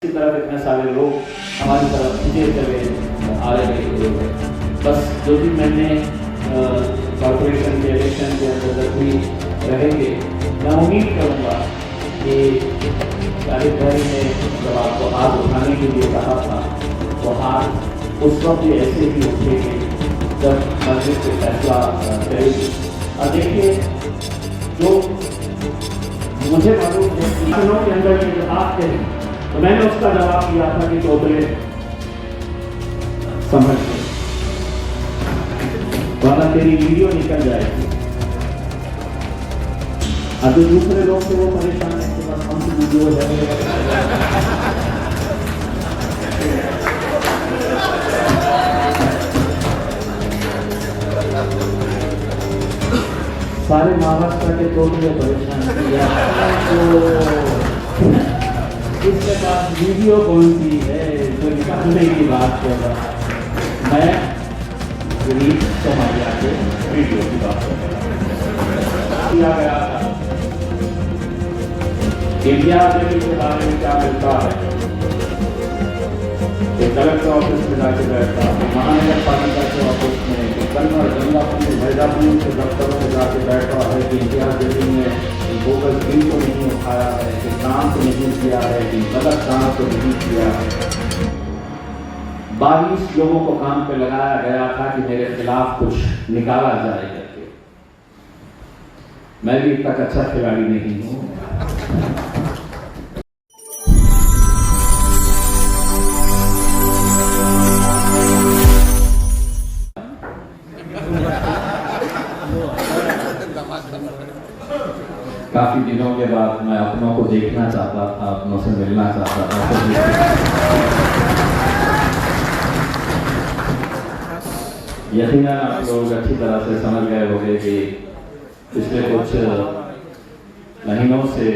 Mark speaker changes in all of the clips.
Speaker 1: की तरफ इतने सारे लोग हमारी तरफ खींचे चले आ रहे हैं। बस जो भी मैंने कॉर्पोरेशन के इलेक्शन के अंदर भी रहेंगे, मैं उम्मीद करूँगा कि शाहिद भाई ने जब आपको हाथ उठाने के लिए कहा था वो हाथ उस वक्त भी ऐसे ही उठेंगे जब मस्जिद से फैसला करेगी। और देखिए, जो मुझे मालूम है किसानों के अंदर ये बात है, तो मैंने उसका जवाब दिया था कि टोटले समझ गए, वरना तेरी वीडियो निकल जाएगी। अब जो दूसरे लोग थे वो परेशान है कि बस हमसे वीडियो है। सारे महाराष्ट्र के टोटले परेशान किया। तो इसके बाद वीडियो कौन सी है जो निकालने की बात कर रहा है? मैं गरीब समाजिया के वीडियो की बात कर रहा किया गया था। इंडिया देवी के बारे में क्या मिलता है? एक कलेक्टर ऑफिस में जाके बैठता है, महानगर पालिका के ऑफिस में, कन्नड़ गंगापुर मैदापुर के दफ्तरों में जाके बैठा है कि इंडिया देवी ने बोगस बिल को नहीं उठाया है, कि काम को नहीं किया है, कि गलत काम को नहीं किया है। 22 लोगों को काम पे लगाया गया था कि मेरे खिलाफ कुछ निकाला जाए करके। मैं भी इतना अच्छा खिलाड़ी नहीं हूँ। काफी दिनों के बाद मैं अपनों को देखना चाहता था, अपनों से मिलना चाहता था। यकीनन आप लोग अच्छी तरह से समझ गए होंगे कि पिछले कुछ महीनों से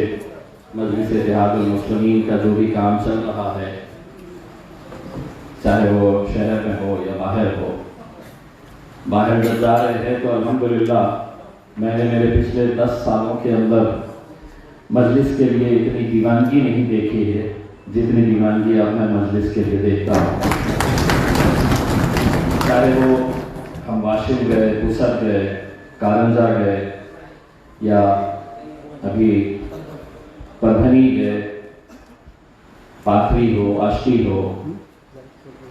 Speaker 1: मजलिस इत्तेहादुल मुस्लिमीन का जो भी काम चल रहा है, चाहे वो शहर में हो या बाहर हो, बाहर जब जा रहे हैं तो अल्हम्दुलिल्लाह मैंने मेरे पिछले 10 सालों के अंदर मजलिस के लिए इतनी दीवानगी नहीं देखी है जितनी दीवानगी अब मैं मजलिस के लिए देखता हूँ। चाहे वो हम वाशिम गए, पुसद गए, कारंजा गए या अभी परभनी गए, पाथरी हो, आष्टी हो,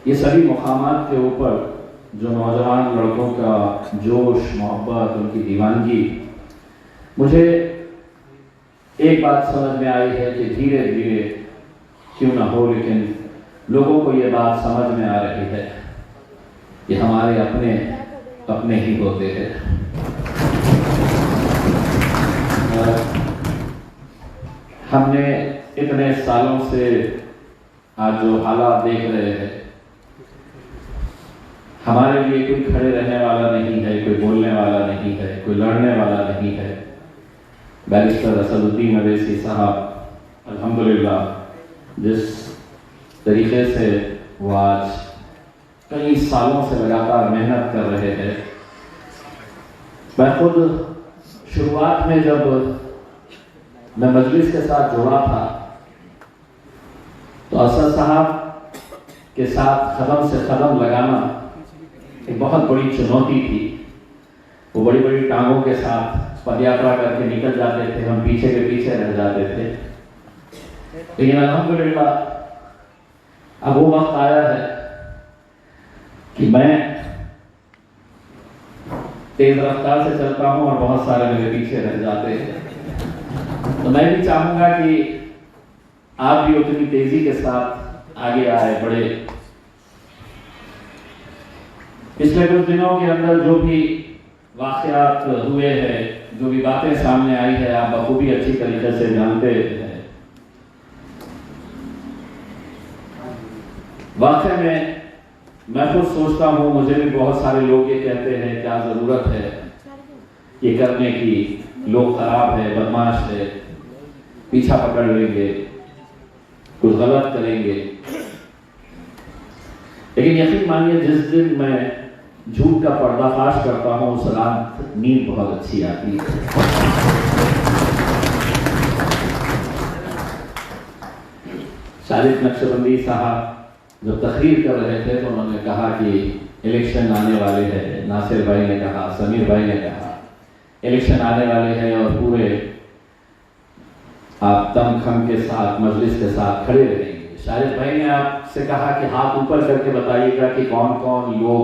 Speaker 1: ये सभी मुकामात के ऊपर जो नौजवान लड़कों का जोश, मोहब्बत, उनकी दीवानगी, मुझे एक बात समझ में आई है कि धीरे धीरे क्यों ना हो, लेकिन लोगों को ये बात समझ में आ रही है कि हमारे अपने अपने ही होते हैं। हमने इतने सालों से आज जो हालात देख रहे हैं, हमारे लिए कोई खड़े रहने वाला नहीं है, कोई बोलने वाला नहीं है, कोई लड़ने वाला नहीं है। बैरिस्टर असदुद्दीन अवैसी साहब अल्हम्दुलिल्लाह जिस तरीके से वो आज कई सालों से लगातार मेहनत कर रहे हैं। मैं खुद शुरुआत में जब मैं मजलिस के साथ जुड़ा था तो असद साहब के साथ कदम से कदम लगाना एक बहुत बड़ी चुनौती थी। वो बड़ी बड़ी टांगों के साथ पदयात्रा करके निकल जाते थे, हम पीछे के पीछे रह जाते थे। लेकिन अल्हम्दुलिल्लाह अब वो वक्त आया है कि मैं तेज रफ्तार से चलता हूँ और बहुत सारे मेरे पीछे रह जाते हैं। तो मैं भी चाहूंगा कि आप भी उतनी तेजी के साथ आगे आए, बढ़े। पिछले कुछ दिनों के अंदर जो भी वाक़यात हुए हैं, जो भी बातें सामने आई है, आप बखूबी अच्छी तरीके से जानते हैं। वाकई में मैं खुद सोचता हूँ, मुझे भी बहुत सारे लोग ये कहते हैं क्या ज़रूरत है ये करने की, लोग खराब है, बदमाश है, पीछा पकड़ लेंगे, कुछ गलत करेंगे। लेकिन यकीन मानिए, जिस दिन मैं झूठ का पर्दाफाश करता हूँ उस रात नींद बहुत अच्छी आती है। आरिफ नक्शबंदी साहब जब तकरीर कर रहे थे तो उन्होंने कहा कि इलेक्शन आने वाले हैं। नासिर भाई ने कहा, समीर भाई ने कहा इलेक्शन आने वाले हैं और पूरे आप दमखम के साथ मजलिस के साथ खड़े रहेंगे। शारिफ भाई ने आपसे कहा कि हाथ ऊपर करके बताइएगा कि कौन कौन लोग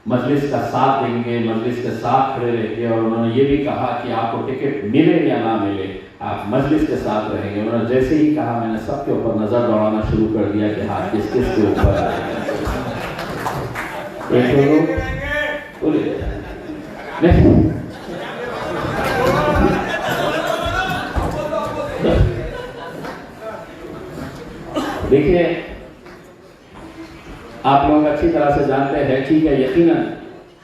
Speaker 1: मजलिस का साथ देंगे, मजलिस के साथ खड़े रहेंगे। और उन्होंने ये भी कहा कि आपको टिकट मिले या ना मिले आप मजलिस के साथ रहेंगे। उन्होंने जैसे ही कहा मैंने सबके ऊपर नजर दौड़ाना शुरू कर दिया कि हाथ किस किस के ऊपर आएगा। एक दो लोग बोले नहीं देखिए, आप लोग अच्छी तरह से जानते हैं, ठीक है, यकीनन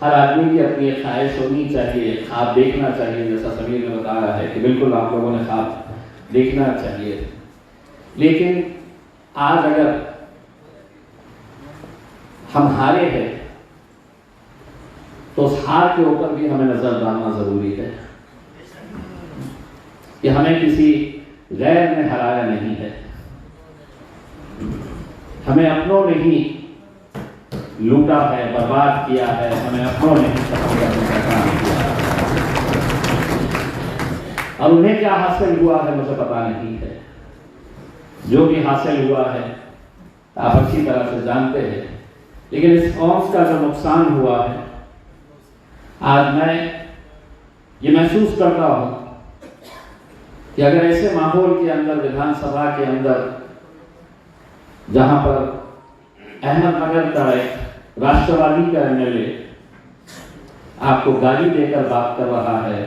Speaker 1: हर आदमी की अपनी एक ख्वाहिश होनी चाहिए, ख्वाब देखना चाहिए, जैसा समीर ने बताया है कि बिल्कुल आप लोगों ने ख्वाब देखना चाहिए। लेकिन आज अगर हम हारे हैं तो उस हार के ऊपर भी हमें नजर डालना जरूरी है कि हमें किसी गैर ने हराया नहीं है, हमें अपनों ने ही लूटा है, बर्बाद किया है, हमें अपनों ने ही खत्म करने का काम किया है। और उन्हें क्या हासिल हुआ है मुझे पता नहीं है। जो भी हासिल हुआ है आप अच्छी तरह से जानते हैं। लेकिन इस कौम का जो नुकसान हुआ है, आज मैं ये महसूस करता हूं कि अगर ऐसे माहौल के अंदर, विधानसभा के अंदर, जहां पर अहमदनगर का एक राष्ट्रवादी का एमएलए आपको गाली देकर बात कर रहा है,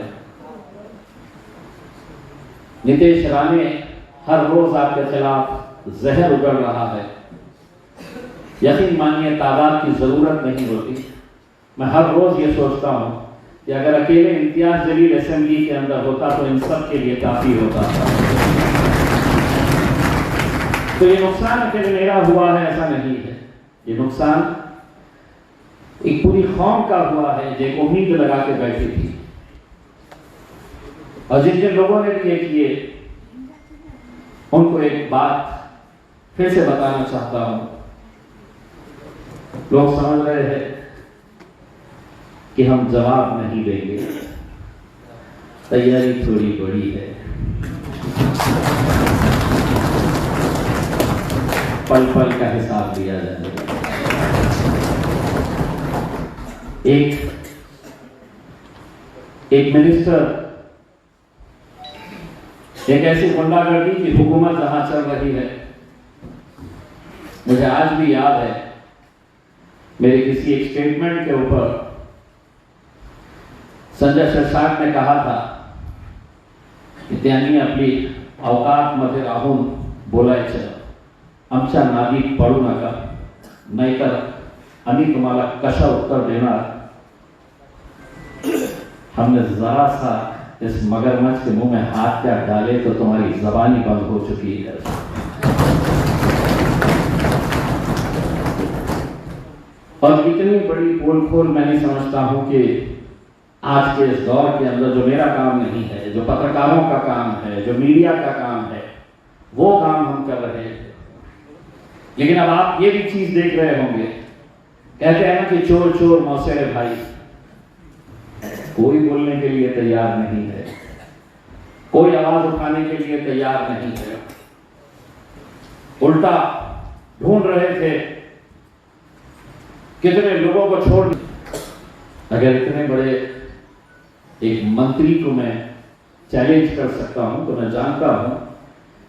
Speaker 1: नीतीश राणे हर रोज आपके खिलाफ जहर उगल रहा है, यकीन मानिए तादाद की जरूरत नहीं होती। मैं हर रोज ये सोचता हूं कि अगर अकेले इम्तियाज जलील असेंबली के अंदर होता तो इन सब के लिए काफी होता था। तो ये नुकसान अकेले मेरा हुआ है ऐसा नहीं है, ये नुकसान एक पूरी कौम का हुआ है जो एक उम्मीद लगा के बैठी थी। और जिन जिन लोगों ने भी ये किए उनको एक बात फिर से बताना चाहता हूं। लोग समझ रहे हैं कि हम जवाब नहीं देंगे, तैयारी थोड़ी बड़ी है, पल पल का हिसाब दिया जाएगा। एक मिनिस्टर एक ऐसी गुंडागर्दी की हुकूमत जहां चल रही है, मुझे आज भी याद है मेरे किसी एक स्टेटमेंट के ऊपर संजय शिरसाट ने कहा था की त्यांनी आपली अवकात मध्ये राहून बोलायचं, आमच्या नादी पडू नका, नाहीतर आम्ही तुम्हाला कशा उत्तर देणार। हमने जरा सा इस मगरमच्छ के मुंह में हाथ क्या डाले तो तुम्हारी जबानी बंद हो चुकी है। और इतनी बड़ी पोल खोल मैं नहीं समझता हूं कि आज के इस दौर के अंदर जो मेरा काम नहीं है, जो पत्रकारों का काम है, जो मीडिया का काम है, वो काम हम कर रहे हैं। लेकिन अब आप ये भी चीज देख रहे होंगे, कहते हैं ना कि चोर चोर मौसेरे भाई, कोई बोलने के लिए तैयार नहीं है, कोई आवाज उठाने के लिए तैयार नहीं है, उल्टा ढूंढ रहे थे कितने लोगों को छोड़। अगर इतने बड़े एक मंत्री को मैं चैलेंज कर सकता हूं तो मैं जानता हूं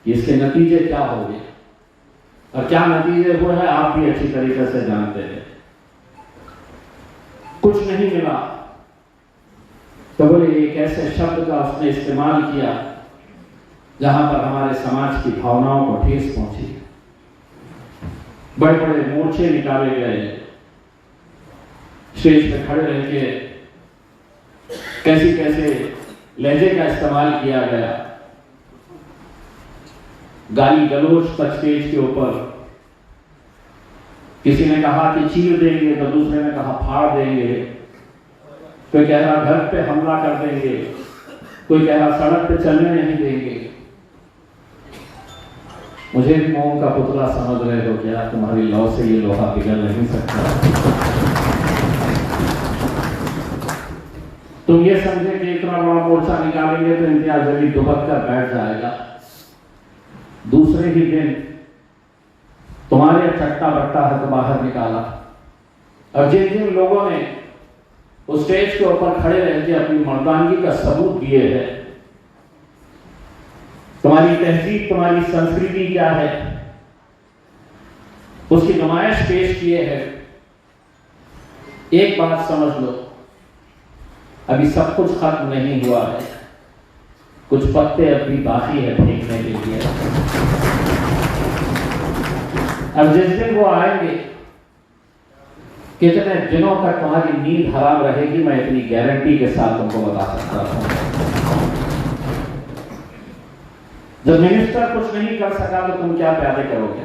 Speaker 1: कि इसके नतीजे क्या होंगे, और क्या नतीजे हुए हैं आप भी अच्छी तरीके से जानते हैं। कुछ नहीं मिला तो बोले एक ऐसे शब्द का उसने इस्तेमाल किया जहां पर हमारे समाज की भावनाओं को ठेस पहुंची। बड़े बड़े मोर्चे निकाले गए, स्टेज पे खड़े रह के कैसे कैसे लहजे का इस्तेमाल किया गया, गाली गलोच तक स्टेज के ऊपर। किसी ने कहा कि चीर देंगे तो दूसरे ने कहा फाड़ देंगे, कोई कह रहा घर पे हमला कर देंगे, कोई कह रहा सड़क पे चलने नहीं देंगे। मुझे भी मोम का पुतला समझ रहे हो क्या? तुम्हारी लौ से ये लोहा पिघल नहीं सकता। तुम ये समझे कि इतना बड़ा मोर्चा निकालेंगे तो इम्तियाज अली दुबक कर बैठ जाएगा। दूसरे ही दिन तुम्हारे चट्टा बट्टा है तो बाहर निकाला। और जिन जिन लोगों ने उस स्टेज के ऊपर खड़े रह के अपनी मर्दानगी का सबूत दिए हैं, तुम्हारी तहजीब, तुम्हारी संस्कृति क्या है, उसकी नुमाइश पेश किए हैं। एक बात समझ लो, अभी सब कुछ खत्म नहीं हुआ है, कुछ पत्ते अभी बाकी है फेंकने के लिए। अब जिस दिन वो आएंगे, कितने दिनों तक तुम्हारी नींद हराम रहेगी, मैं इतनी गारंटी के साथ तुमको बता सकता हूं। जब मिनिस्टर कुछ नहीं कर सका तो तुम क्या प्यादे करोगे?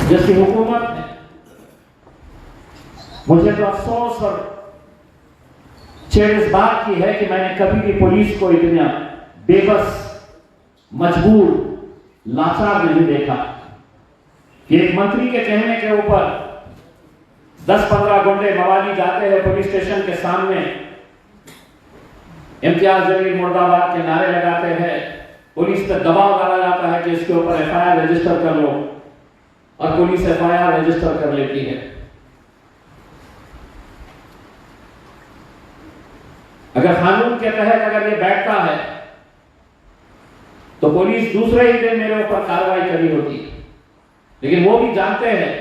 Speaker 1: जैसी हुकूमत है, मुझे तो अफसोस और चेड़ इस बात की है कि मैंने कभी भी पुलिस को इतना बेबस, मजबूर, लाचार नहीं देखा कि एक मंत्री के कहने के ऊपर 10-15 गुंडे मवाली जाते हैं पुलिस स्टेशन के सामने, इम्तियाज जलील मुर्दाबाद के नारे लगाते हैं, पुलिस पर दबाव डाला जाता है कि इसके ऊपर एफआईआर रजिस्टर कर लो, और पुलिस एफआईआर रजिस्टर कर लेती है। अगर कानून के तहत अगर ये बैठता है तो पुलिस दूसरे ही दिन मेरे ऊपर कार्रवाई करी होती, लेकिन वो भी जानते हैं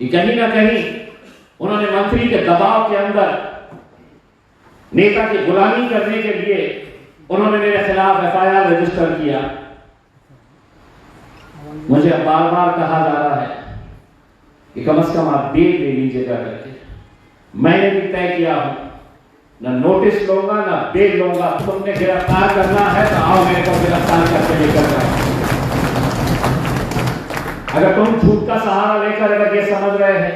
Speaker 1: कि कहीं ना कहीं उन्होंने मंत्री के दबाव के अंदर नेता की गुलामी करने के लिए उन्होंने मेरे खिलाफ एफआईआर रजिस्टर किया। मुझे बार बार कहा जा रहा है कि कम से कम आप बेल ले लीजिएगा करके। मैंने भी तय किया हूं, ना नोटिस लूंगा ना बेल लूंगा। तुमने गिरफ्तार करना है तो आओ, मेरे को गिरफ्तार करके लेकर जाओ। अगर तुम झूठ का सहारा लेकर अगर ये समझ रहे हैं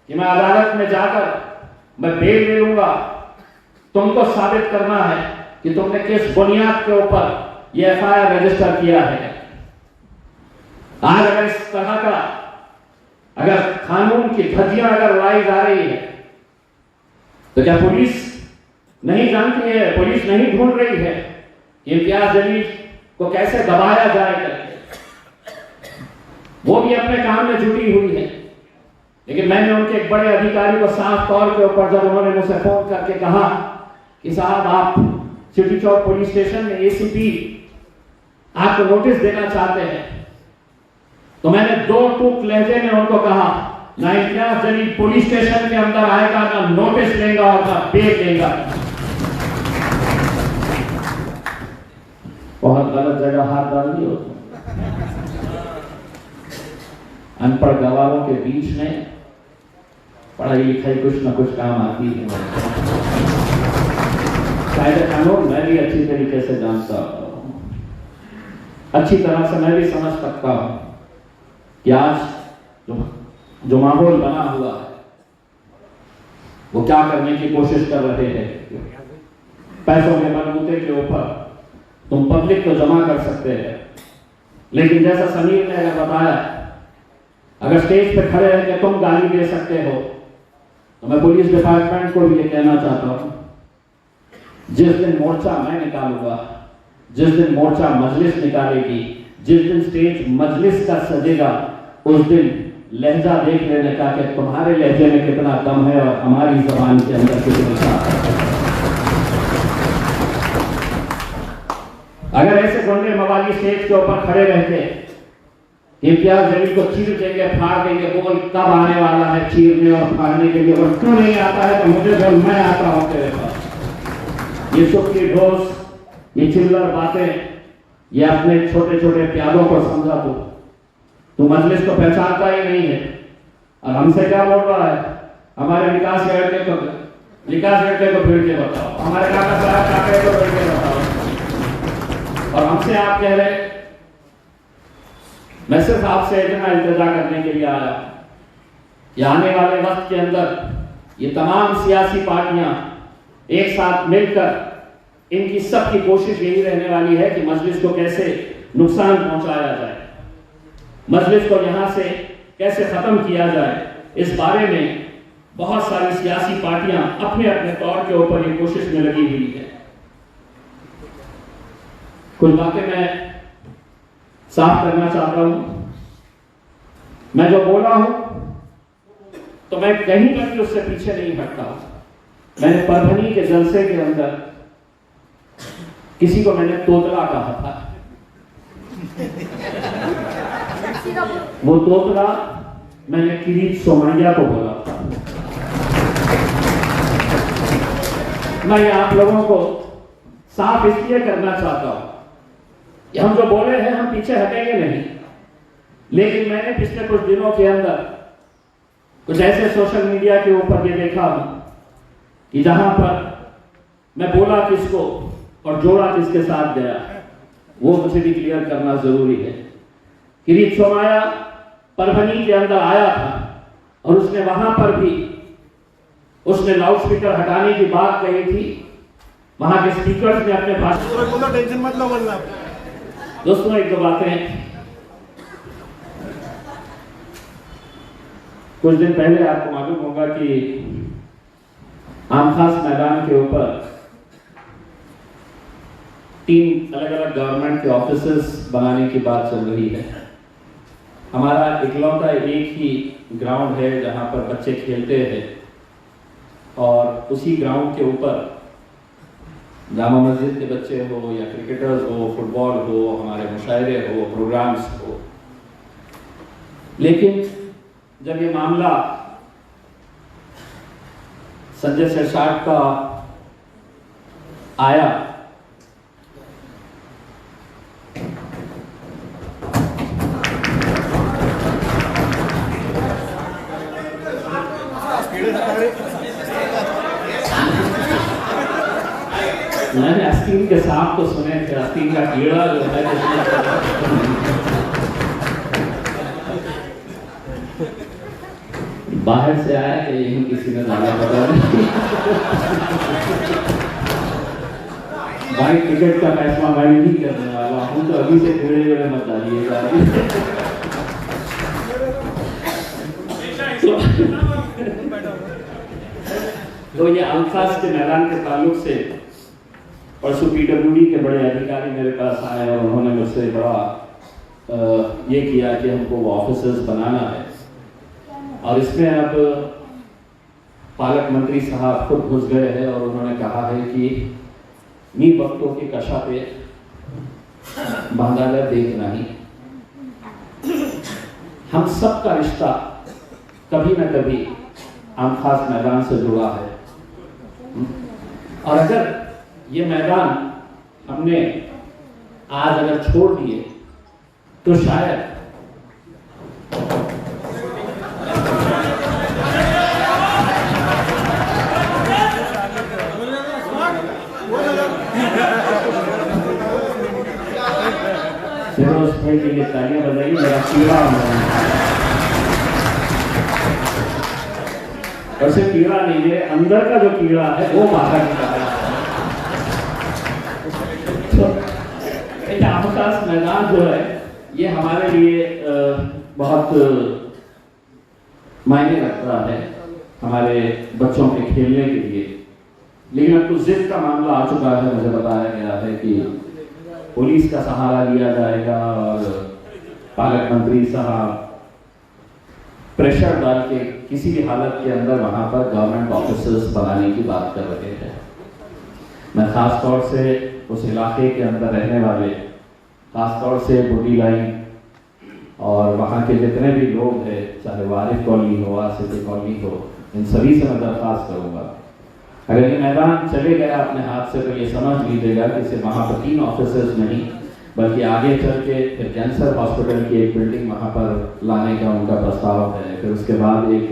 Speaker 1: कि मैं अदालत में जाकर मैं बेल ले लूंगा, तुमको साबित करना है कि तुमने किस बुनियाद के ऊपर यह एफआईआर रजिस्टर किया है। आज अगर इस तरह का अगर कानून की धज्जियां अगर उड़ाई जा रही है तो क्या पुलिस नहीं जानती है, पुलिस नहीं ढूंढ रही है कि इम्तियाज जलील को कैसे दबाया जाए करके? वो भी अपने काम में जुटी हुई है। लेकिन मैंने उनके एक बड़े अधिकारी को साफ तौर के ऊपर जब उन्होंने मुझसे फोन करके कहा कि साहब आप सिटी चौक पुलिस स्टेशन में एसीपी आपको नोटिस देना चाहते हैं, तो मैंने 2 टूक लहजे में उनको कहा, ना इम्तियाज जलील पुलिस स्टेशन के अंदर आएगा, ना नोटिस लेगा और ना बेल लेगा। बहुत गलत जगह हाथ डाल दी हो। अनपढ़ गवारों के बीच में पढ़ाई लिखाई कुछ ना कुछ काम आती है। कायदे कानून मैं भी अच्छी तरीके से जानता हूं, अच्छी तरह से मैं भी समझ सकता हूं कि आज जो माहौल बना हुआ है वो क्या करने की कोशिश कर रहे हैं। पैसों के बलबूते के ऊपर तुम पब्लिक को जमा कर सकते हैं, लेकिन जैसा समीर ने अगर बताया, अगर स्टेज पे खड़े रह के तुम गाली दे सकते हो, तो मैं पुलिस डिपार्टमेंट को भी ये कहना चाहता हूं, जिस दिन मोर्चा मैं निकालूंगा, जिस दिन मोर्चा मजलिस निकालेगी, जिस दिन स्टेज मजलिस का सजेगा, उस दिन लहजा देख लेने का कि तुम्हारे लहजे में कितना दम है और हमारी जबान के अंदर कितना साफ है। अगर ऐसे गुंडे मवाली स्टेज के ऊपर खड़े रहते, इम्तियाज जलील को चीर देंगे, फाड़ देंगे, बोल कब आने वाला है चीरने और फाड़ने के लिए, और क्यों नहीं आता है तो मुझे बोल, मैं आता हूं तेरे पास। ये सुख की ढोस, ये चिल्लर बातें, ये अपने छोटे छोटे प्यादों को समझा तू मजलिस को पहचानता ही नहीं है। और हमसे क्या बोल रहा है? हमारे विकास के लड़के को फिर के बताओ, हमारे काका साहब काका को फिर के बताओ, और हमसे आप कह रहे। मैं सिर्फ आपसे इतना इल्तिजा करने के लिए आया कि आने वाले वक्त के अंदर ये तमाम सियासी पार्टियां एक साथ मिलकर इनकी सबकी कोशिश यही रहने वाली है कि मजलिस को कैसे नुकसान पहुंचाया जाए, मजलिस को यहां से कैसे खत्म किया जाए। इस बारे में बहुत सारी सियासी पार्टियां अपने अपने तौर के ऊपर ये कोशिश में लगी हुई है। कुछ बातें मैं साफ करना चाहता हूं। मैं जो बोला हूं तो मैं कहीं पर भी उससे पीछे नहीं हटता। मैंने परभनी के जलसे के अंदर किसी को मैंने तोतला कहा था। वो तोतला मैंने किरीट सोमैया को बोला था। मैं आप लोगों को साफ इसलिए करना चाहता हूं कि हम जो बोले हैं हम पीछे हटेंगे नहीं, लेकिन मैंने पिछले कुछ दिनों के अंदर कुछ ऐसे सोशल मीडिया के ऊपर ये देखा कि जहां पर मैं बोला किसको और जोड़ा किसके साथ गया, वो मुझे भी क्लियर करना जरूरी है। किरीट सोमैया परभनी के अंदर आया था और उसने वहां पर भी उसने लाउडस्पीकर हटाने की बात कही थी। वहां के स्पीकर्स ने अपने भाषण टेंशन मत लो। दोस्तों, एक दो बातें। कुछ दिन पहले आपको मालूम होगा कि आम खास मैदान के ऊपर 3 अलग अलग गवर्नमेंट के ऑफिसेस बनाने की बात चल रही है। हमारा इकलौता एक ही ग्राउंड है जहां पर बच्चे खेलते हैं और उसी ग्राउंड के ऊपर जामा मस्जिद के बच्चे हो या क्रिकेटर्स हो, फुटबॉल हो, हमारे मुशायरे हो, प्रोग्राम्स हो। लेकिन जब ये मामला संजय सिरसाट का आया मैंने आस्तीन के सांप तो सुने थे, आस्तीन का कीड़ा जो है बाहर से आया कि यही किसी ने ज्यादा पता नहीं। भाई टिकट का फैसला मैं नहीं करने वाला हूं, तो अभी से कीड़े मत डालिएगा। तो ये अल्फाज के मैदान के ताल्लुक से परसों पीडब्ल्यूडी के बड़े अधिकारी मेरे पास आए और उन्होंने मुझसे बड़ा ये किया कि हमको वो ऑफिसर्स बनाना है और इसमें अब पालक मंत्री साहब खुद घुस गए हैं और उन्होंने कहा है कि मी वक्तों की कशा पे बांधाला देखना ही। हम सब का रिश्ता कभी न कभी आम खास मैदान से जुड़ा है और अगर ये मैदान हमने आज अगर छोड़ दिए तो शायद फिरोज भाई के लिए तालियां बजाइए। मेरा कीड़ा वैसे कीड़ा नहीं, मेरे अंदर का जो कीड़ा है वो बाहर निकला है। आमखास मैदान जो है ये हमारे लिए बहुत मायने रखता है हमारे बच्चों के खेलने के लिए। लेकिन अब कुछ जिद का मामला आ चुका है, मुझे बताया गया है कि पुलिस का सहारा लिया जाएगा और पालक मंत्री साहब प्रेशर डाल के किसी भी हालत के अंदर वहां पर गवर्नमेंट ऑफिसर्स बनाने की बात कर रहे हैं। मैं खास तौर से उस इलाके के अंदर रहने वाले, खास तौर से बुटी लाइन और वहाँ के जितने भी लोग हैं, चाहे वारिफ कॉलोनी हो, आसिफी कॉलोनी हो, इन सभी से मैं दरख्वास्त करूँगा अगर ये मैदान चले गया अपने हाथ से तो ये समझ लीजिएगा कि सिर्फ वहाँ पर 3 ऑफिसर्स नहीं बल्कि आगे चल के फिर कैंसर हॉस्पिटल की एक बिल्डिंग वहाँ पर लाने का उनका प्रस्ताव है। फिर उसके बाद एक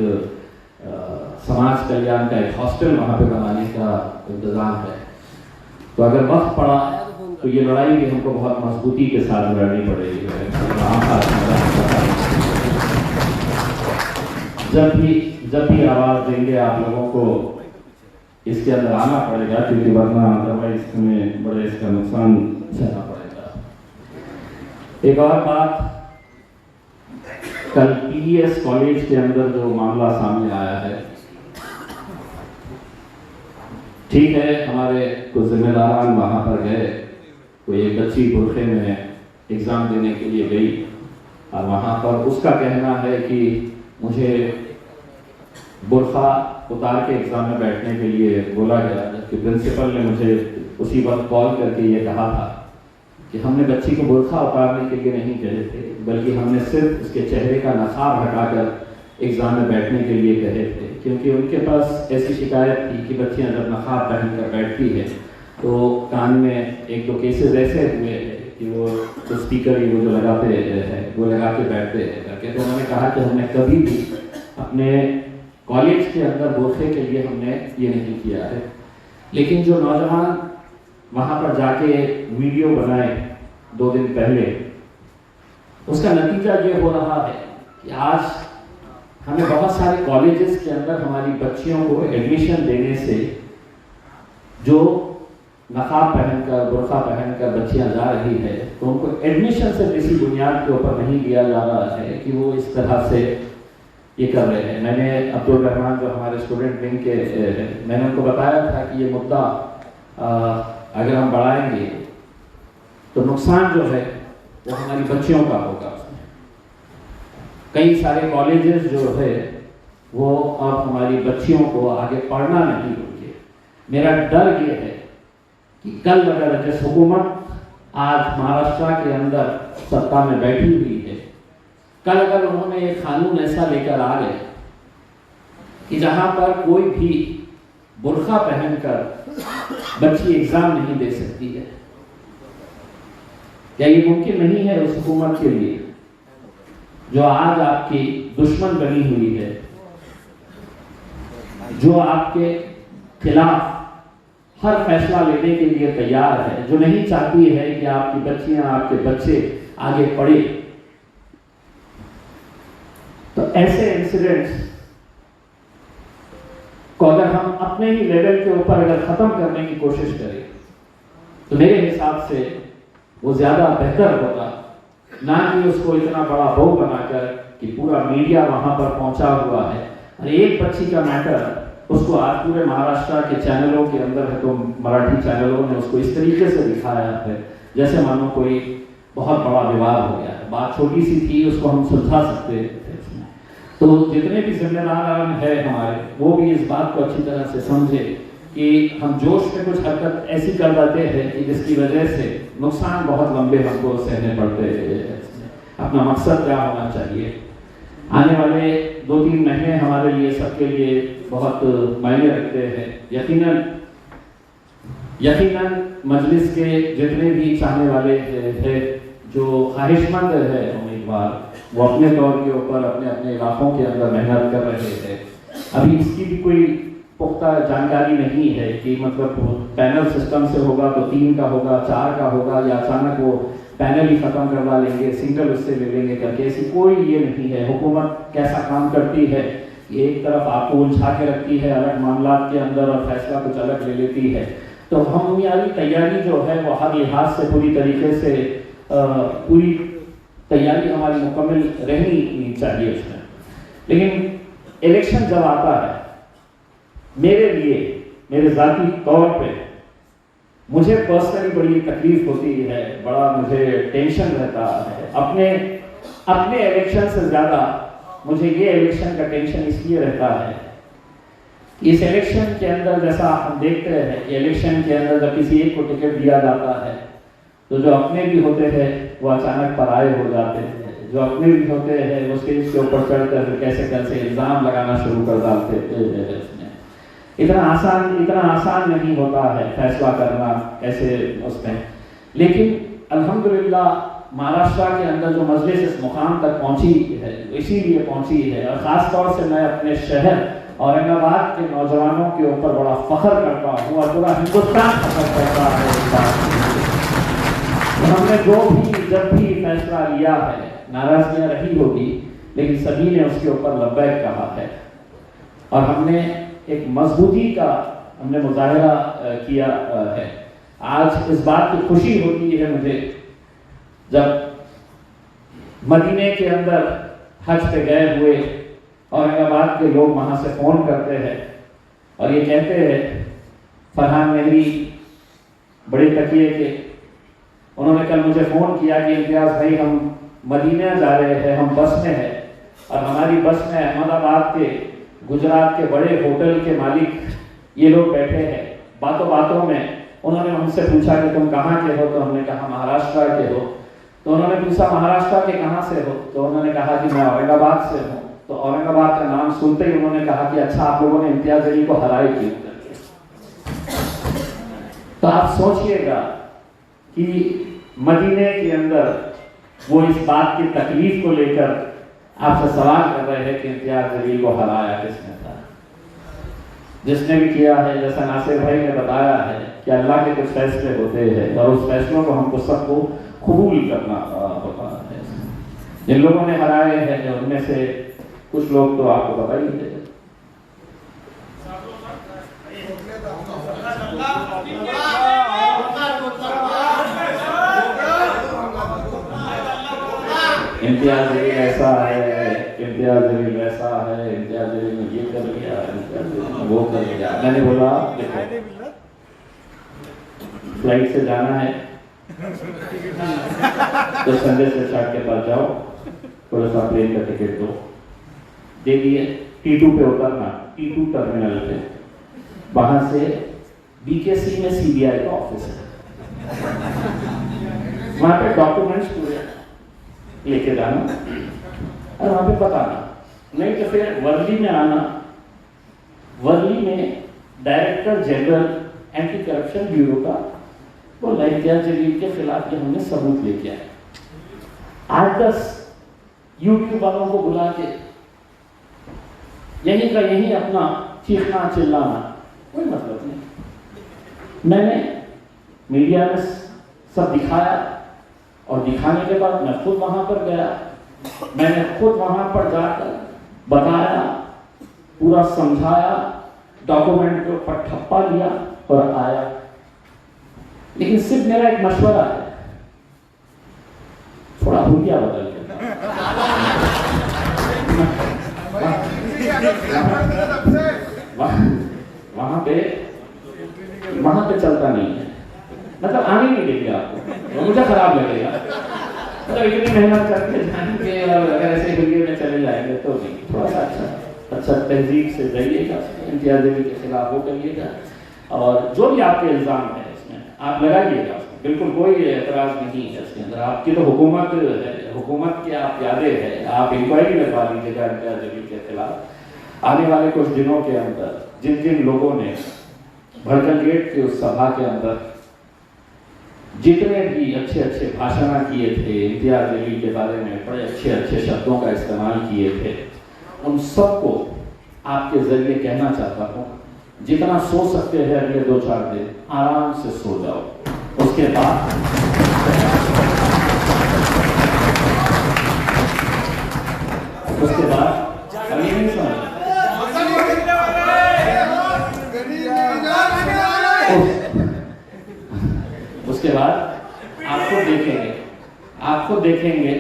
Speaker 1: समाज कल्याण का एक हॉस्टल वहाँ पे बनाने का इंतजाम है। तो अगर वक्त पड़ा तो ये लड़ाई भी हमको बहुत मजबूती के साथ लड़नी पड़ेगी। जब भी आवाज देंगे आप लोगों को
Speaker 2: इसके अंदर आना पड़ेगा, क्योंकि वरना अदरवाइज हमें बड़े इसका नुकसान सहना पड़ेगा। एक और बात, कल पीएस कॉलेज के अंदर जो मामला सामने आया है, ठीक है, हमारे कुछ जिम्मेदारान वहाँ पर गए, कोई एक बच्ची बुरखे में एग्ज़ाम देने के लिए गई और वहाँ पर उसका कहना है कि मुझे बुरखा उतार के एग्ज़ाम में बैठने के लिए बोला गया, जबकि प्रिंसिपल ने मुझे उसी वक्त कॉल करके ये कहा था कि हमने बच्ची को बुरखा उतारने के लिए नहीं कहे थे, बल्कि हमने सिर्फ उसके चेहरे का नकाब हटाकर एग्ज़ाम में बैठने के लिए कहे थे, क्योंकि उनके पास ऐसी शिकायत थी कि बच्चियाँ जब नकाब पहन कर बैठती है तो कान में एक दो केसेस ऐसे हुए हैं कि वो जो स्पीकर ही वो जो लगाते हैं वो लगा के बैठते हैं करके। तो उन्होंने कहा कि हमने कभी भी अपने कॉलेज के अंदर बुरखे के लिए हमने ये नहीं किया है। लेकिन जो नौजवान वहाँ पर जाके वीडियो बनाए 2 दिन पहले, उसका नतीजा ये हो रहा है कि आज हमें बहुत सारे कॉलेजेस के अंदर हमारी बच्चियों को एडमिशन देने से जो नकाब पहनकर बुरखा पहनकर बच्चियां जा रही है, तो उनको एडमिशन से किसी बुनियाद के ऊपर नहीं दिया जा रहा है कि वो इस तरह से ये कर रहे हैं। मैंने अब्दुल रहमान जो हमारे स्टूडेंट विंग के मैंने उनको बताया था कि ये मुद्दा अगर हम बढ़ाएंगे तो नुकसान जो है वो हमारी बच्चियों का होगा। कई सारे कॉलेजेस जो है वो अब हमारी बच्चियों को आगे पढ़ना नहीं देंगे। मेरा डर ये है कि कल अगर जिस हुकूमत आज महाराष्ट्र के अंदर सत्ता में बैठी हुई है, कल अगर उन्होंने ये कानून ऐसा लेकर आ गए कि जहां पर कोई भी बुरखा पहनकर बच्ची एग्जाम नहीं दे सकती है, क्या ये मुमकिन नहीं है उस हुकूमत के लिए जो आज आपकी दुश्मन बनी हुई है, जो आपके खिलाफ हर फैसला लेने के लिए तैयार है, जो नहीं चाहती है कि आपकी बच्चियां आपके बच्चे आगे पढ़े। तो ऐसे इंसिडेंट्स को अगर हम अपने ही लेवल के ऊपर अगर खत्म करने की कोशिश करें तो मेरे हिसाब से वो ज्यादा बेहतर होगा, ना कि उसको इतना बड़ा बो बनाकर कि पूरा मीडिया वहां पर पहुंचा हुआ है। और एक बच्ची का मैटर उसको आज पूरे महाराष्ट्र के चैनलों के अंदर है, तो मराठी चैनलों ने उसको इस तरीके से दिखाया है जैसे मानो कोई बहुत बड़ा विवाद हो गया है। बात छोटी सी थी, उसको हम सुलझा सकते थे। तो जितने भी जिम्मेदार हैं हमारे, वो भी इस बात को अच्छी तरह से समझे कि हम जोश में कुछ हरकत ऐसी कर देते हैं कि जिसकी वजह से नुकसान बहुत लंबे हमको सहने पड़ते हैं। अपना मकसद क्या होना चाहिए? आने वाले 2-3 महीने हमारे लिए सबके लिए बहुत मायने रखते हैं। यकीनन मजलिस के जितने भी चाहने वाले हैं, जो ख्वाहिशमंद है उम्मीदवार, वो अपने तौर के ऊपर अपने अपने इलाकों के अंदर मेहनत कर रहे हैं। अभी इसकी भी कोई पुख्ता जानकारी नहीं है कि मतलब पैनल सिस्टम से होगा तो 3 का होगा, 4 का होगा, या अचानक वो पैनल ही खत्म करवा लेंगे, सिंगल उससे ले लेंगे करके, ऐसी कोई ये नहीं है। हुकूमत कैसा काम करती है, एक तरफ आपको उलझा के रखती है अलग मामला के अंदर और फैसला कुछ अलग ले लेती है। तो हम यारी तैयारी जो है वो हर लिहाज से पूरी तरीके से पूरी तैयारी हमारी मुकम्मल रहनी चाहिए उसमें। लेकिन इलेक्शन जब आता है, मेरे लिए मेरे ज़ाती तौर पे मुझे पर्सनली बड़ी तकलीफ होती है, बड़ा मुझे टेंशन रहता है। अपने इलेक्शन से ज़्यादा मुझे ये इलेक्शन का टेंशन इसलिए रहता है कि इस इलेक्शन के अंदर जैसा हम देखते हैं कि इलेक्शन के अंदर जब किसी एक को टिकट दिया जाता है तो जो अपने भी होते हैं वो अचानक पराये हो जाते हैं, जो अपने भी होते हैं वो स्टेज के ऊपर चढ़कर कैसे कैसे इल्ज़ाम लगाना शुरू कर डालते हैं। इतना आसान नहीं होता है फैसला करना ऐसे उसमें। लेकिन अल्हम्दुलिल्लाह महाराष्ट्र के अंदर जो मजलिस इस मुकाम तक पहुंची है, इसीलिए पहुंची है। और ख़ास तौर से मैं अपने शहर औरंगाबाद के नौजवानों के ऊपर बड़ा फख्र करता हूँ और पूरा हिंदुस्तान फख्र करता है। हमने जब भी फैसला लिया है, नाराजगियाँ रही होगी, लेकिन सभी ने उसके ऊपर लब्बैक कहा है और हमने एक मजबूती का
Speaker 1: हमने मुजाहरा किया है। आज इस बात की खुशी होती है मुझे जब मदीने के अंदर हज पे गए हुए औरंगाबाद के लोग वहां से फोन करते हैं और ये कहते हैं फरहान मेहरी बड़े तकिए के, उन्होंने कल मुझे फोन किया कि इम्तियाज भाई हम मदीना जा रहे हैं, हम बस में हैं और हमारी बस में अहमदाबाद के गुजरात के बड़े होटल के मालिक ये लोग बैठे हैं। बातों बातों में उन्होंने हमसे पूछा कि तुम कहाँ के हो, तो हमने कहा महाराष्ट्र के हो। तो उन्होंने पूछा महाराष्ट्र के कहाँ से हो, तो उन्होंने कहा कि मैं औरंगाबाद से हूँ। तो औरंगाबाद का नाम सुनते ही उन्होंने कहा कि अच्छा आप लोगों ने इम्तियाज अली को हराए क्यों करके। तो आप सोचिएगा कि मदीने के अंदर वो इस बात की तकलीफ को लेकर आपसे सवाल कर रहे हैं कि इम्तियाज अली को हराया किसने था। जिसने भी किया है, जैसा नासिर भाई ने बताया है कि अल्लाह के कुछ फैसले होते हैं और उस फैसलों को हमको सबको कबूल करना होता है। जिन लोगों ने हराए हैं उनमें से कुछ लोग तो आपको पता ही है। इम्तियाज अली ऐसा है, इम्तियाज अली वैसा है, इम्तियाज अली ने ये कर लिया, इम्तियाज अली ने वो कर लिया। मैंने बोला देखो फ्लाइट से जाना है तो संजय से चाट के पास जाओ, थोड़ा सा प्लेन का टिकट दो, दे दिए। T2 पे उतरना, T2 टर्मिनल पे, वहां से BKC में CBI का ऑफिस है, वहां पे डॉक्यूमेंट्स पूरे लेके जाना और वहां पे बताना, नहीं तो फिर वर्ली में आना। वर्ली में director general anti corruption bureau का बोला इम्तियाज जलील के खिलाफ ये हमने सबूत लेके आए। 8-10 यूट्यूब वालों को बुला के यही का यही अपना चीखना चिल्लाना, कोई मतलब नहीं। मैंने मीडिया में सब दिखाया और दिखाने के बाद मैं खुद वहां पर गया, मैंने खुद वहां पर जाकर बताया, पूरा समझाया, डॉक्यूमेंट के ऊपर ठप्पा लिया और आया। लेकिन सिर्फ मेरा एक मशवरा है, थोड़ा हुलिया बदल के वहां पे चलता नहीं है, मतलब आने नहीं देंगे आपको, मुझे खराब लगेगा। मतलब इतनी मेहनत करके जाएंगे और अगर ऐसे हुलिये में चले जाएंगे तो नहीं, थोड़ा सा अच्छा तहजीब से जाइएगा, इम्तियाज अली के खिलाफ वो करिएगा और जो भी आपके इल्जाम है इसमें आप लगाइएगा, बिल्कुल कोई एतराज नहीं है इसके अंदर। आपकी तो हुकूमत है, हुकूमत के आप यादें हैं, आप इंक्वायरी लगवा लीजिएगा इम्तियाज अली के खिलाफ। आने वाले कुछ दिनों के अंदर जिन जिन लोगों ने भड़कल गेट के उस सभा के अंदर जितने भी अच्छे अच्छे भाषण किए थे, इम्तियाज अली के बारे में बड़े अच्छे अच्छे शब्दों का इस्तेमाल किए थे, उन सबको आपके जरिए कहना चाहता हूँ, जितना सो सकते हैं अगले 2-4 दिन आराम से सो जाओ। उसके बाद अब ये नहीं समझ, उसके बाद आपको देखेंगे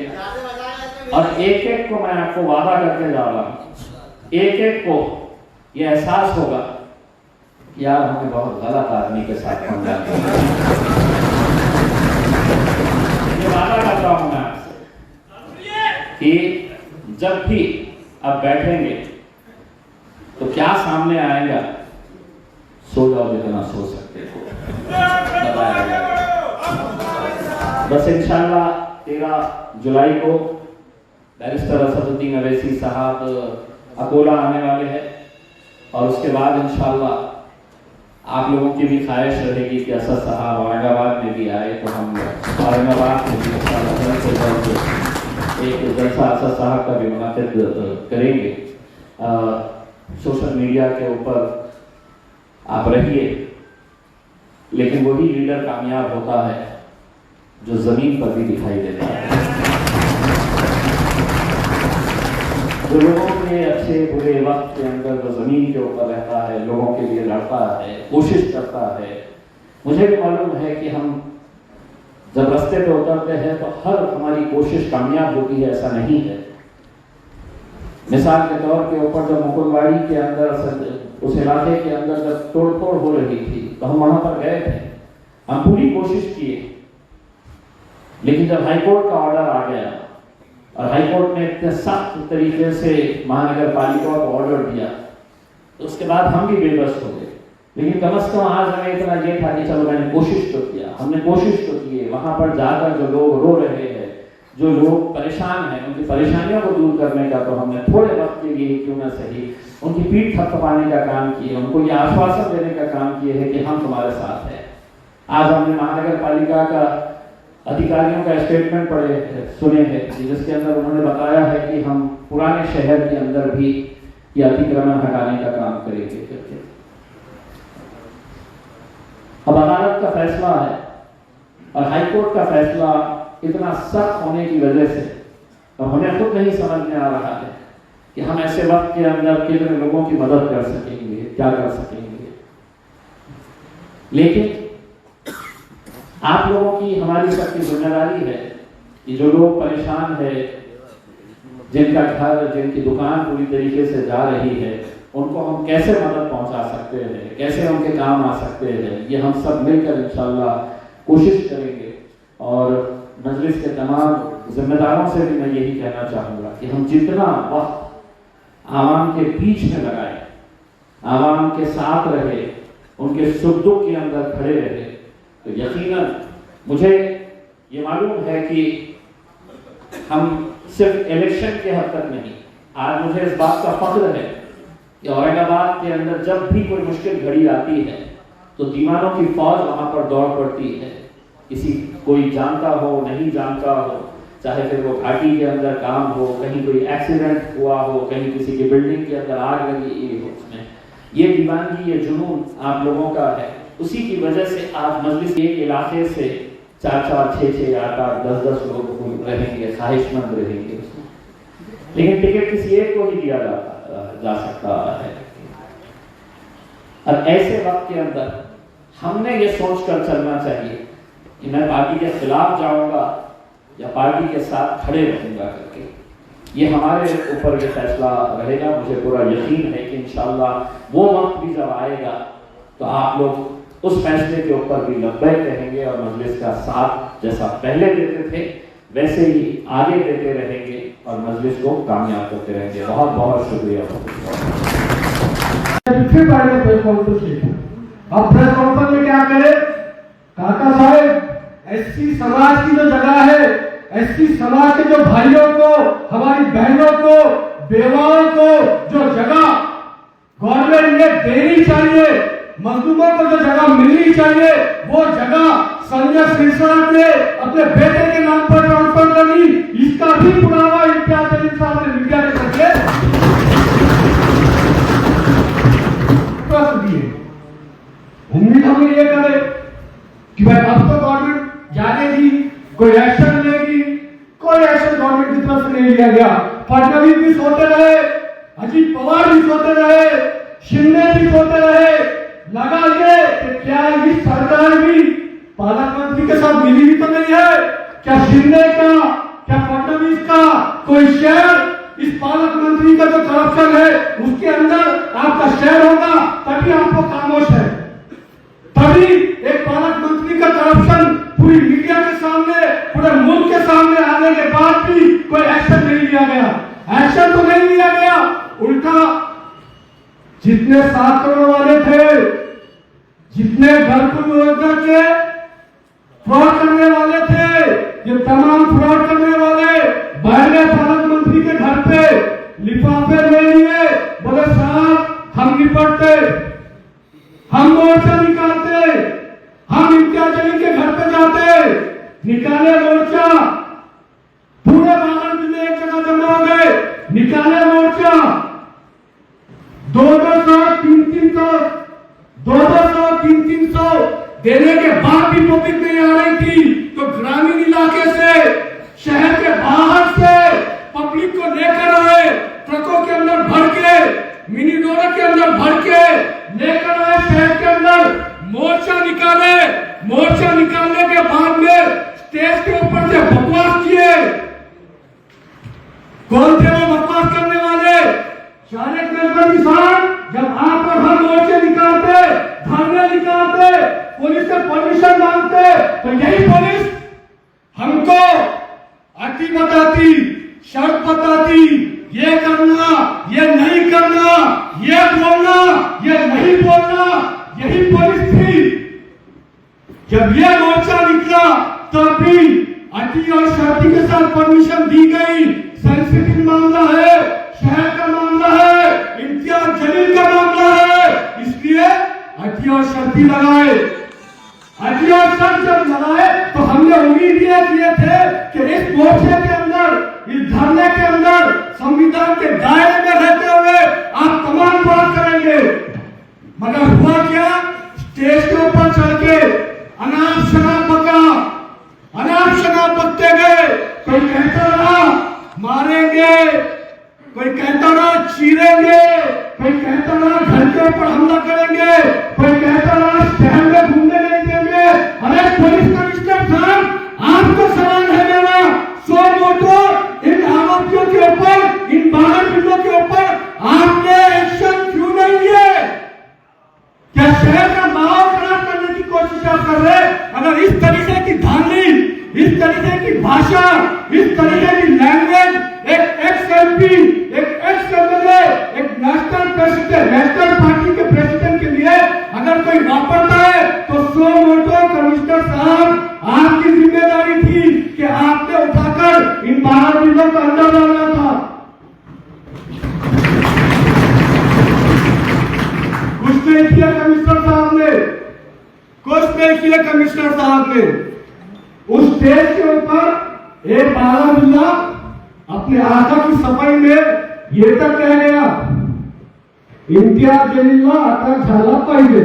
Speaker 1: और एक एक को मैं आपको वादा करके जा रहा हूं, एक एक को ये एहसास होगा यार हमें बहुत गलत आदमी के साथ पंगा लिया। ये वादा करता हूं मैं आपसे कि जब भी आप बैठेंगे तो क्या सामने आएगा, सो जाओ जितना सो सकते हो, बताया जाएगा। बस इंशाल्लाह 13 जुलाई को बैरिस्टर असदुद्दीन अवैसी साहब अकोला आने वाले हैं और उसके बाद इंशाल्लाह आप लोगों की भी ख्वाहिश रहेगी कि असद साहब औरंगाबाद में भी आए तो हम औरंगाबाद में भी एक जलसा असद साहब का भी मुनाकिद करेंगे। सोशल मीडिया के ऊपर आप रहिए, लेकिन वही लीडर कामयाब होता है जो जमीन पर भी दिखाई देता है। जो लोगों
Speaker 2: के अच्छे बुरे वक्त के अंदर जो जमीन के ऊपर रहता है, लोगों के लिए लड़ता है, कोशिश करता है, मुझे भी मालूम है कि हम जब रास्ते पे उतरते हैं तो हर हमारी कोशिश कामयाब होती है, ऐसा नहीं है। मिसाल के तौर के ऊपर जब मुकुलवाड़ी के अंदर, उस इलाके के अंदर जब तोड़फोड़ हो रही थी तो हम वहां पर गए थे, हम पूरी कोशिश किए, लेकिन जब हाईकोर्ट का ऑर्डर आ गया और हाईकोर्ट ने इतने सख्त तरीके से महानगर पालिका को ऑर्डर दिया तो उसके बाद हम भी बेबस हो गए। लेकिन कम से कम आज हमें इतना ये था कि चलो मैंने कोशिश तो किया, हमने कोशिश तो की है। वहां पर जाकर जो लोग रो रहे हैं, जो लोग परेशान हैं, उनकी परेशानियों को दूर करने का तो हमने थोड़े वक्त के लिए क्यों ना सही उनकी पीठ थपथपाने का काम किए, उनको ये आश्वासन देने का काम किए है कि हम तुम्हारे साथ हैं। आज हमने महानगर पालिका का अधिकारियों का स्टेटमेंट सुने हैं जिसके अंदर उन्होंने बताया है कि हम पुराने शहर के अंदर भी ये अतिक्रमण हटाने का काम करेंगे। अब अदालत का फैसला है और हाईकोर्ट का फैसला इतना सख्त होने की वजह से अब हमें खुद नहीं समझ में आ रहा है कि हम ऐसे वक्त के अंदर कितने लोगों की मदद कर सकेंगे, क्या कर सकेंगे। लेकिन आप लोगों की, हमारी सबकी जिम्मेदारी है कि जो लोग परेशान है, जिनका घर, जिनकी दुकान पूरी तरीके से जा रही है, उनको हम कैसे मदद पहुंचा सकते हैं, कैसे उनके काम आ सकते हैं, ये हम सब मिलकर इंशाअल्लाह कोशिश करेंगे। और मजलिस के तमाम जिम्मेदारों से भी मैं यही कहना चाहूँगा कि हम जितना वक्त आवाम के बीच में लगाए, आवाम के साथ रहे, उनके सुख दुख के अंदर खड़े रहे, तो यकीनन मुझे ये मालूम है कि हम सिर्फ इलेक्शन के हद तक नहीं, आज मुझे इस बात का फख्र है कि औरंगाबाद के अंदर जब भी कोई मुश्किल घड़ी आती है तो दीवानों की फौज वहां पर दौड़ पड़ती है। किसी कोई जानता हो, नहीं जानता हो, चाहे फिर वो घाटी के अंदर काम हो, कहीं कोई एक्सीडेंट हुआ हो, कहीं किसी की बिल्डिंग के अंदर आग लगी हो, उसमें ये दीवानगी, ये जुनून आप लोगों का है। उसी की वजह से आज मजलिस के इलाके से 4-4, 6-6, 8-8, 10-10 लोग रहेंगे, ख्वाहिशमंद रहेंगे उसमें, लेकिन टिकट किसी एक को ही दिया जा सकता है। और ऐसे वक्त के अंदर हमने ये सोचकर चलना चाहिए कि मैं पार्टी के खिलाफ जाऊंगा या पार्टी के साथ खड़े रहूंगा करके, ये हमारे ऊपर ये फैसला रहेगा। मुझे पूरा यकीन है कि इंशाअल्लाह वो वक्त भी जब आएगा तो आप लोग उस फैसले के ऊपर भी लब्बैक कहेंगे और मजलिस का साथ जैसा पहले देते थे वैसे ही आगे देते रहेंगे और मजलिस को कामयाब करते रहेंगे। बहुत बहुत शुक्रिया।
Speaker 3: प्रेस कॉन्फ्रेंस में क्या करे काका साहब, एससी समाज की जो जगह है, एससी समाज के जो भाइयों को, हमारी बहनों को, बेवाओं को जो जगह गवर्नमेंट ने देनी चाहिए, मजदूरों को जो जगह मिलनी चाहिए, वो जगह संजय सिरसा ने अपने बेटे के नाम पर ट्रांसफर कर दी। इसका भी पुरावा इम्तियाज जलील साहब ने मीडिया के जरिए दिए। उम्मीद हम ये करें कि भाई अब तो गवर्नमेंट जानेगी, कोई एक्शन लेगी। कोई एक्शन गवर्नमेंट की तरफ से नहीं लिया गया। फडणवीस भी सोते रहे, अजीत पवार भी सोते रहे, शिंदे भी सोते रहे। लगा ये कि क्या इस सरकार भी पालक मंत्री के साथ मिली भी तो नहीं है? क्या शिंदे का, क्या फडणवीस का कोई शेयर इस पालक मंत्री का जो करप्शन है उसके अंदर आपका शेयर होगा, तभी आपको खामोश है। तभी एक पालक मंत्री का करप्शन पूरी मीडिया के सामने, पूरे मुल्क के सामने आने के बाद भी कोई एक्शन नहीं लिया गया। एक्शन तो नहीं लिया गया, उल्टा जितने 7 करोड़ वाले थे, जितने घरकुल योजना के फ्रॉड करने वाले थे, ये तमाम फ्रॉड करने वाले बहने पालक मंत्री के घर पे लिफाफे ले लिए, बोले साहब हम निपटते, हम मोर्चा निकालते, हम इम्तियाज जलील के घर पे जाते, निकाले मोर्चा, पूरे बागल में एक जगह जमा हो गए, निकाले मोर्चा, 200, 300 देने के बाद भी पब्लिक नहीं आ रही थी, तो ग्रामीण इलाके से, शहर के बाहर से पब्लिक को लेकर आए, ट्रकों के अंदर तो यही पुलिस हमको अति बताती, शर्त बताती, ये करना, ये नहीं करना, ये बोलना, ये नहीं बोलना, यही पुलिस थी। जब ये मोर्चा निकला तब भी अति और शर्ती के साथ परमिशन दी गई। सेंसिटिव मामला है, शहर का मामला है, इम्तियाज जलील का मामला है, इसलिए अति और शर्ती लगाए। अति और शर्त जब लगाए तो हमने उम्मीद ये किए थे कि इस मोर्चे के अंदर, इस धरने के अंदर संविधान के दायरे में रहते हुए आप तमाम बात करेंगे, मगर हुआ क्या? स्टेज के ऊपर चढ़ के अनाप शनाप बका, अनाप शनाप बकते गए। कोई कहता रहा मारेंगे, कोई कहता रहा चीरेंगे, कोई कहता रहा घर के ऊपर हमला करेंगे, कोई कहता रहा शहर में घूमने नहीं देंगे। अरे पुलिस कमिश्नर साहब, आपको सवाल है मेरा, सो मोटो इन आरोपियों के ऊपर, इन 12 बिल्लों के ऊपर आपने एक्शन क्यों नहीं लिए? क्या शहर का माहौल खराब करने की कोशिश आप कर रहे? अगर इस तरीके की धांधली, इस तरीके की भाषा, इस तरीके की लैंग्वेज एक एक्स एमपी, एक एक्स एमएलए, एक नेशनल प्रेसिडेंट, नेशनल पार्टी के प्रेसिडेंट के लिए अगर कोई वापरता है तो सो मोटो कमिश्नर साहब, आपकी जिम्मेदारी थी कि आपने उठाकर इन 12 बिल्लों को अंदर डालना था। कुछ नहीं किया कमिश्नर साहब ने, कुछ नहीं किया कमिश्नर साहब ने। उस स्टेज के ऊपर एक 12 बिल्ला अपने आका की सफाई में ये तक कह गया, इम्तियाज जलील आता झाला पाहिजे।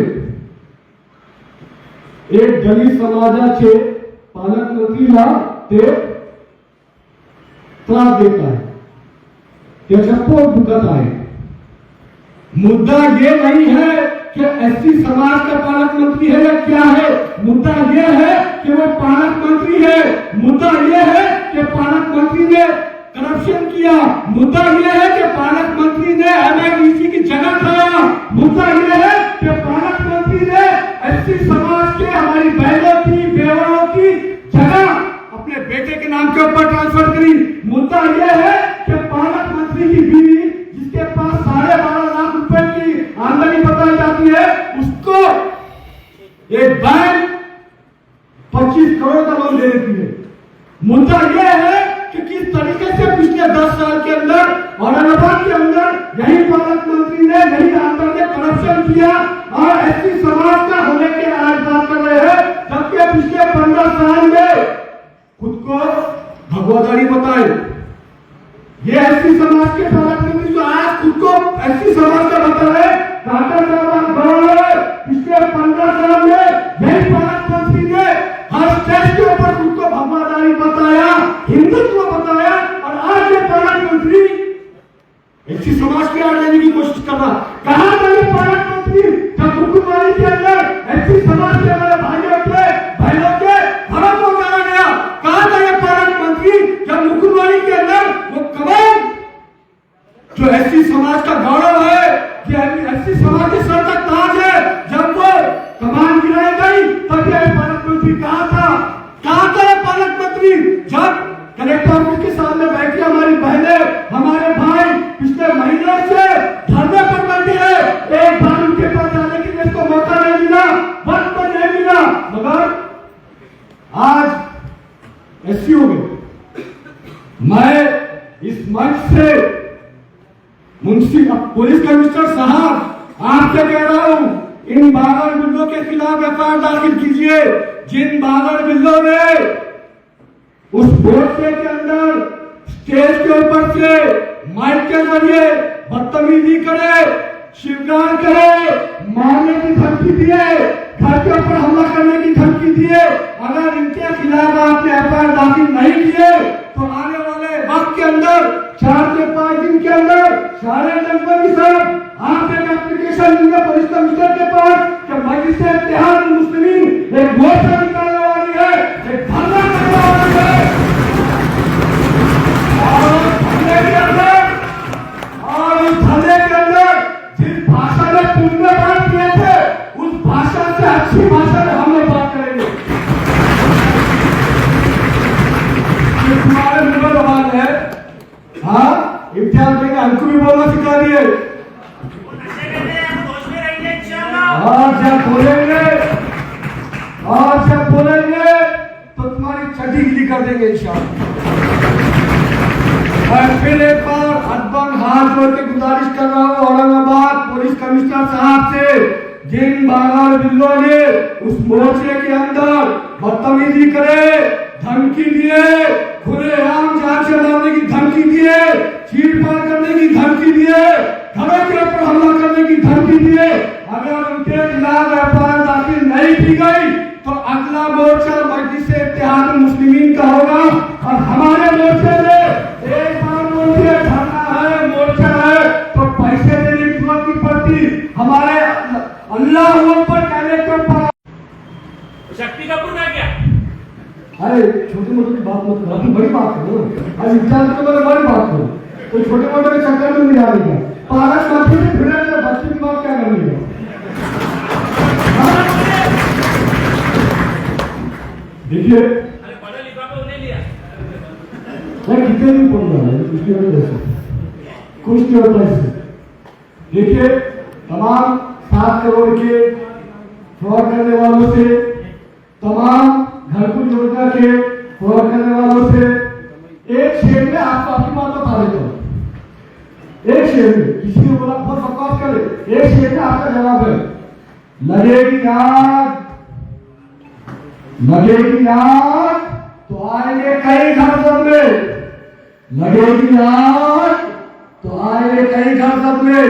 Speaker 3: एक दलित समाजाचे पालकमंत्रीला ते त्रास देत आहे, त्याचं पोट दुखत आहे। मुद्दा ये नहीं है कि एससी समाज का पालक मंत्री है या क्या है, मुद्दा ये है कि वो पालक मंत्री है। मुद्दा ये है कि पालक मंत्री ने करप्शन किया, मुद्दा ये है कि पालक मंत्री ने एमआईडीसी की जगह खाया, मुद्दा ये है कि पालक मंत्री ने एससी समाज के हमारी बहनों की, बेवाओं की जगह अपने बेटे के नाम के ऊपर ट्रांसफर करी। मुद्दा ये है कि पालक मंत्री की बीवी जिसके पास 12.5 लाख रुपए की आमदनी बताई जाती है, उसको एक बैंक 25 करोड़ का लोन दे देती है। मुद्दा यह है कि किस तरीके से पिछले 10 साल के अंदर औरंगाबाद के अंदर यही पालक मंत्री ने, यही आंदोलन ने करप्शन किया और एससी समाज का होने के आज बात कर रहे हैं, जबकि पिछले 15 साल में खुद को भगवादारी बताए। ये एससी समाज के पालक मंत्री जो आज खुद को एससी समाज का बता रहे, डॉक्टर साहब गौरव, पिछले 15 साल में यही पालक मंत्री ने हर स्टेज के ऊपर खुद को भगवादारी बताया, हिंदुत्व बताया, और आज ये पालक मंत्री एससी समाज के आड़ लेने की कोशिश कर रहा। कहां था ये पालक मंत्री जब मुख्यमंत्री के अंदर एससी समाज के हमारे भाइयों के, बहनों के घरों को उजाड़ा गया? कहां था ये पालक मंत्री जब मुख्यमंत्री के अंदर वो कमान जो एससी समाज का गौरव है, कि एससी समाज के सर का ताज है, जब वो कमान गिराई गई तब ये पालक मंत्री कहां था? कहां था ये पालक मंत्री जब कलेक्टर ऑफिस के सामने बैठी हमारी बहनें, हमारे भाई पिछले महीनों से धरने पर बैठे हैं? एक बार उनके पास जाने के लिए इसको मौका नहीं मिला, वक्त पर नहीं मिला, मगर आज एससी हो गए। मैं इस मंच से मुंशी पुलिस कमिश्नर साहब आपसे कह रहा हूं, इन 12 बिल्लों के खिलाफ एफआईआर दाखिल कीजिए। जिन 12 बिल्लों ने उस मोर्चे के अंदर स्टेज के ऊपर से माइक के जरिए बदतमीजी करे, शिवगार करे, मारने की धमकी दिए, घर के ऊपर हमला करने की धमकी दिए, अगर इनके खिलाफ आपने एफआईआर दाखिल नहीं किए तो आने वाले वक्त के अंदर 4 से 5 दिन के अंदर सारे जनपद साहब आप एक एप्लीकेशन देंगे पुलिस कमिश्नर के पास कि मजलिस इत्तेहाद मुस्लिमीन एक मोर्चा निकालने वाली है, एक धरना करने वाली है, और उस धरने के अंदर जिस भाषा में तुमने बात किए थे उस भाषा से अच्छी भाषा में हम लोग बात करेंगे। इंशाल्लाह देंगे, हमको भी बोलना सिखा दिए। आज जब बोलेंगे तो तुम्हारी चड्डी गिली कर देंगे इंशाल्लाह। और फिर एक बार अदबन हाथ जोड़ के गुजारिश कर रहा हूँ औरंगाबाद पुलिस कमिश्नर साहब से, जिन बागार बिल्लो ने उस मोर्चे के अंदर बदतमीजी करे, धमकी दिए, खुलेआम जान से मारने की धमकी दिए, चीरफाड़ करने की धमकी दिए, घरों के ऊपर हमला करने की धमकी दिए, अगर उनके खिलाफ एफआईआर दाखिल नहीं की गई तो अगला मोर्चा मजलिस-ए-इत्तेहाद मुस्लिमीन का होगा। और हमारे मोर्चे में एक बार मोर्चे धरना है, मोर्चा है तो पैसे देने की जरूरत नहीं पड़ती। हमारे अल्लाह ऊपर कहने के ऊपर
Speaker 4: शक्ति कपूर का क्या?
Speaker 3: अरे छोटे मोटे की बात मत करो, बड़ी बात करो। आज इंसान के बारे में बड़ी बात करो, तो छोटे मोटे के चक्कर में नहीं आएगा। पारस माफी से फिर बच्चे की बात क्या करनी है? देखिए
Speaker 4: पढ़ा लिखा को उन्हें लिया,
Speaker 3: मैं कितने भी पढ़ रहा है कुछ नहीं होता इससे। देखिए तमाम 7 करोड़ के फ्रॉड करने वालों से, तमाम घरकुल योजना के फ्रॉड करने वालों से एक शेर में आपको आपकी बात बता देता हूं। एक शेर में किसी ने बोला बहुत बकवास करे, एक शेर में आपका जवाब है, लगेगी आग तो आएंगे कई घर सब में, लगेगी आग तो आएंगे कई घर सब में।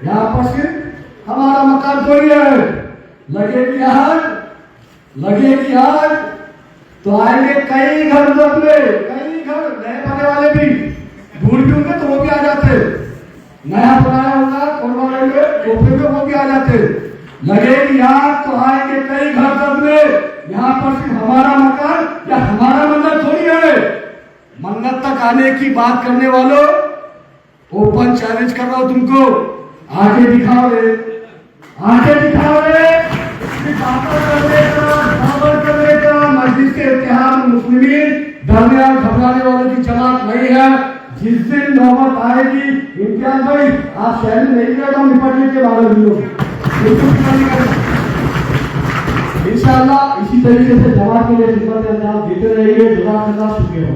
Speaker 3: यहाँ पर सिर्फ हमारा मकान थोड़ी है, लगेगी आग तो आएंगे कई घर सब में, कई घर नए बने वाले भी ढूंढ भी होंगे तो वो भी आ जाते, नया बनाया होगा कोरबा में वो भी आ जाते। लगेगी आग तो आएंगे कई घर सब में। यहाँ पर सिर्फ हमारा मकान या हमारा मंदिर थोड़ी है। मन्नत तक आने की बात करने वालों, ओपन चैलेंज कर रहा हूं तुमको, आगे दिखाओ रे, मजलिस-ए-इत्तेहाद मुस्लिमीन डरने और घबराने वालों की जमात नहीं है। जिस दिन नौबत आएगी, इम्तियाज भाई आप शहर में नहीं गए तो हम निपटने के बारे में इंशाअल्लाह इसी तरीके से जमात के लिए खिदमत अंजाम देते रहेंगे। शुक्रिया।